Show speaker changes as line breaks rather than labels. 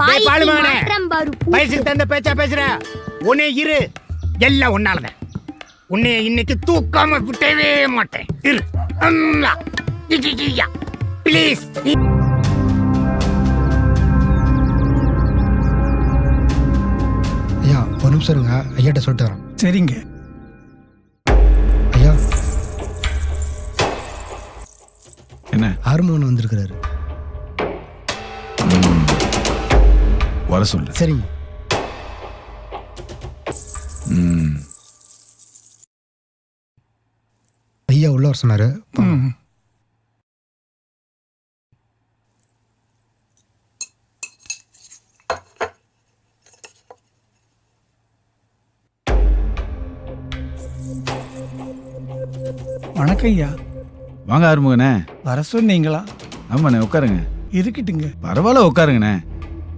பாலுமானே வயசுக்கு தகுந்த பேச்சா பேசுற. உன்னை இரு, எல்லாம் உன்னாலதான். உன்னை இன்னைக்கு தூக்காம விட்டவே மாட்டேன். இரு ப்ளீஸ்.
ஐயா ஒரு நிமிஷம் இருங்க, ஐயாட்ட சொல்லிட்டு வரேன்.
சரிங்க
ஐயா.
என்ன?
ஹார்மோன் வந்திருக்கிறாரு.
வர சொல்லு.
சரிங்க. ஐயா உள்ள வர சொன்னாரு.
வணக்கம் ஐயா.
வாங்க ஆறுமுகண்ணே.
வர சொன்னீங்களா?
ஆமாண்ணே, உட்காருங்க.
இருக்கட்டுங்க.
பரவாயில்ல, உட்காருங்கண்ணே.